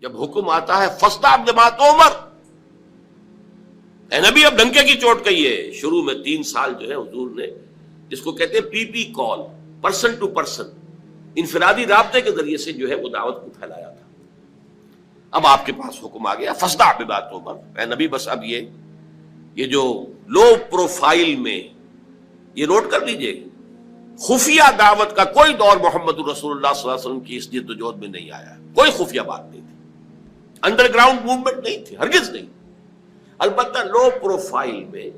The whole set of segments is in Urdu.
جب حکم آتا ہے فاصدع بما تؤمر، اے نبی اب ڈنکے کی چوٹ کہیے. شروع میں 3 سال جو ہے حضور نے جس کو کہتے ہیں پی پی کال، پرسن ٹو پرسن، انفرادی رابطے کے ذریعے سے جو ہے وہ دعوت کو پھیلایا تھا. اب آپ کے پاس حکم آ گیا فاصدع بما تؤمر. اے نبی بس اب یہ جو لو پروفائل میں، یہ نوٹ کر لیجئے، خفیہ دعوت کا کوئی دور محمد رسول اللہ صلی اللہ علیہ وسلم کی اس جد و جہد میں نہیں آیا. کوئی خفیہ بات نہیں تھی، انڈر گراؤنڈ موومنٹ نہیں تھی، ہرگز نہیں. البتہ لو پروفائل میں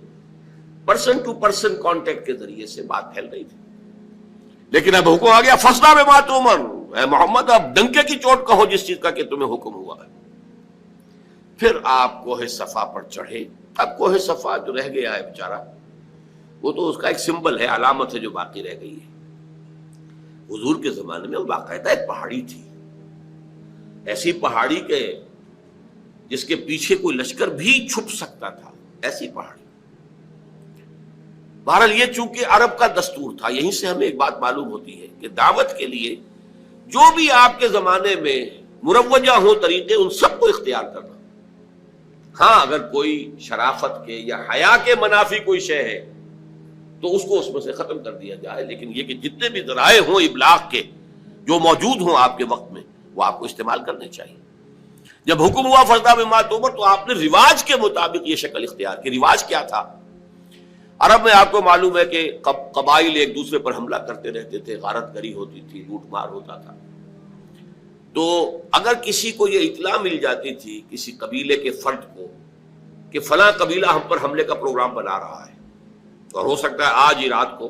پرسن ٹو پرسن کانٹیکٹ کے ذریعے سے بات پھیل رہی تھی. لیکن اب حکم آ گیا فاصدع بما تؤمر، اے محمد اب ڈنکے کی چوٹ کہو جس چیز کا کہ تمہیں حکم ہوا ہے. پھر آپ کوہ صفا پر چڑھے. اب کوہ صفا جو رہ گیا ہے بیچارہ، وہ تو اس کا ایک سمبل ہے، علامت ہے جو باقی رہ گئی ہے. حضور کے زمانے میں وہ باقاعدہ ایک پہاڑی تھی، ایسی پہاڑی کے جس کے پیچھے کوئی لشکر بھی چھپ سکتا تھا، ایسی پہاڑی. بہرحال یہ چونکہ عرب کا دستور تھا، یہیں سے ہمیں ایک بات معلوم ہوتی ہے کہ دعوت کے لیے جو بھی آپ کے زمانے میں مروجہ ہو طریقے، ان سب کو اختیار کرنا. ہاں اگر کوئی شرافت کے یا حیا کے منافی کوئی شے ہے تو اس کو اس میں سے ختم کر دیا جائے، لیکن یہ کہ جتنے بھی ذرائع ہوں ابلاغ کے جو موجود ہوں آپ کے وقت میں، وہ آپ کو استعمال کرنے چاہیے. جب حکم ہوا فاصدع بما تؤمر تو آپ نے رواج کے مطابق یہ شکل اختیار کی. رواج کیا تھا؟ عرب میں آپ کو معلوم ہے کہ قبائل ایک دوسرے پر حملہ کرتے رہتے تھے، غارت گری ہوتی تھی، لوٹ مار ہوتا تھا. تو اگر کسی کو یہ اطلاع مل جاتی تھی کسی قبیلے کے فرد کو کہ فلاں قبیلہ ہم پر حملے کا پروگرام بنا رہا ہے، اور ہو سکتا ہے آج ہی رات کو،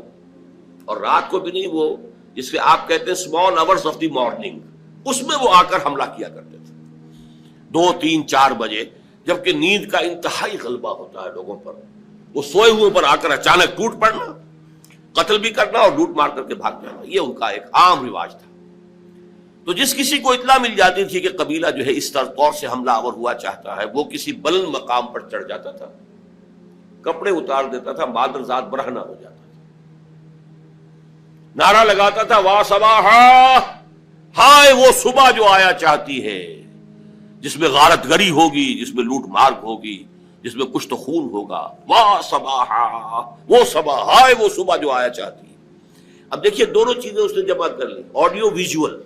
اور رات کو بھی نہیں، وہ جس کے آپ کہتے ہیں small hours of the morning, اس میں وہ آ کر حملہ کیا کرتے تھے 2 3 4 بجے، جبکہ نیند کا انتہائی غلبہ ہوتا ہے لوگوں پر. وہ سوئے ہوئے پر آ کر اچانک ٹوٹ پڑنا، قتل بھی کرنا اور لوٹ مار کر کے بھاگ جانا، یہ ان کا ایک عام رواج تھا. تو جس کسی کو اطلاع مل جاتی تھی کہ قبیلہ جو ہے اس طور سے حملہ آور ہوا چاہتا ہے، وہ کسی بلند مقام پر چڑھ جاتا تھا، کپڑے اتار دیتا تھا، مادر ذات برہنہ ہو جاتا تھا، نعرہ لگاتا تھا وا صباحا، ہائے وہ صبح جو آیا چاہتی ہے، جس میں غارت گری ہوگی، جس میں لوٹ مار ہوگی، جس میں کچھ تو خون ہوگا. وا صباحا، وہ صبح، ہائے وہ صبح جو آیا چاہتی ہے. اب دیکھیے دونوں چیزیں اس نے جمع کر لی، آڈیو ویژول،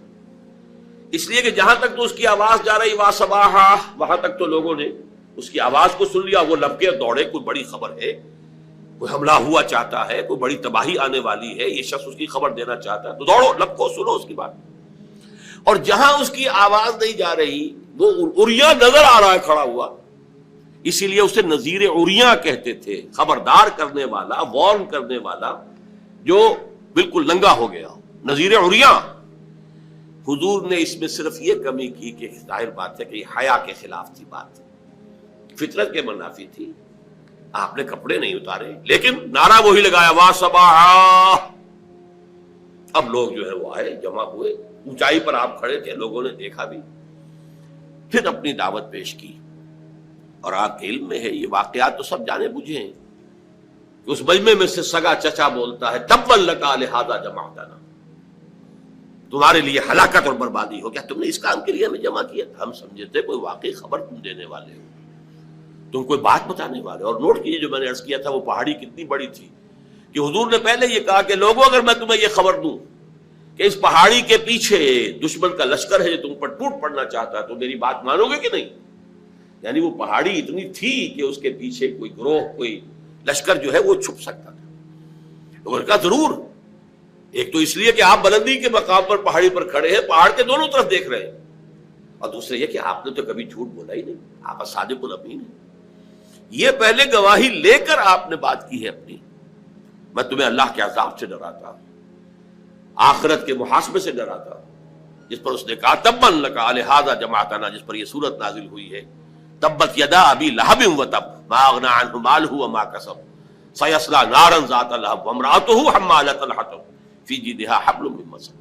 اس لیے کہ جہاں تک تو اس کی آواز جا رہی وا صباحا، وہاں تک تو لوگوں نے اس کی آواز کو سن لیا، وہ لپکے دوڑے، کوئی بڑی خبر ہے، کوئی حملہ ہوا چاہتا ہے، کوئی بڑی تباہی آنے والی ہے، یہ شخص اس کی خبر دینا چاہتا ہے، تو دوڑو، لپکو، سنو اس کی بات. اور جہاں اس کی آواز نہیں جا رہی، وہ عریاں نظر آ رہا ہے کھڑا ہوا، اسی لیے اسے نذیر عریاں کہتے تھے، خبردار کرنے والا، وارن کرنے والا جو بالکل ننگا ہو گیا، نذیر عریاں. حضور نے اس میں صرف یہ کمی کی کہ ظاہر بات ہے کہ یہ حیا کے خلاف تھی، بات فطرت کے منافی تھی، آپ نے کپڑے نہیں اتارے، لیکن نعرہ وہی لگایا وا صباحا. اب لوگ جو ہے وہ آئے، جمع ہوئے، اونچائی پر آپ کھڑے تھے، لوگوں نے دیکھا بھی، پھر اپنی دعوت پیش کی. اور آپ کے علم میں ہے یہ واقعات تو سب جانے بوجھے ہیں کہ اس مجمع میں سے سگا چچا بولتا ہے تبا لکا لہذا جمعتنا، تمہارے لیے ہلاکت اور بربادی ہو. کیا تم نے اس کام کے لیے ہمیں جمع کیا تھا؟ ہم سمجھے تھے کوئی واقعی خبر تم دینے والے ہو، تم کوئی بات بتانے والے. اور نوٹ کیجیے جو میں نے عرض کیا تھا، وہ پہاڑی کتنی بڑی تھی کہ حضور نے پہلے یہ کہا کہ لوگوں اگر میں تمہیں یہ خبر دوں کہ اس پہاڑی کے پیچھے دشمن کا لشکر ہے جو تم پر ٹوٹ پڑنا چاہتا ہے، تو میری بات مانو گے کہ نہیں؟ یعنی وہ پہاڑی اتنی تھی کہ اس کے پیچھے کوئی گروہ، کوئی لشکر جو ہے وہ چھپ سکتا تھا. تو نے کہا ضرور. ایک تو اس لیے کہ آپ بلندی کے مقام پر پہاڑی پر کھڑے ہیں، پہاڑ کے دونوں طرف دیکھ رہے ہیں، اور دوسرے یہ کہ آپ نے تو کبھی جھوٹ بولا ہی نہیں، آپ صادق الامین ہیں. یہ پہلے گواہی لے کر آپ نے بات کی ہے اپنی. میں تمہیں اللہ کے عذاب سے ڈراتا ہوں، آخرت کے محاسبے سے ڈراتا ہوں، جس پر اس نے کہا تبا لکا لہذا جمعتنا، جس پر یہ صورت نازل ہوئی ہے تبت یدا ابی لہب وتب ما اغنی عنہ مالہ وما کسب سیصلی نارا ذات لہب وامرأتہ حمالۃ الحطب فی جیدہا حبل من مسد.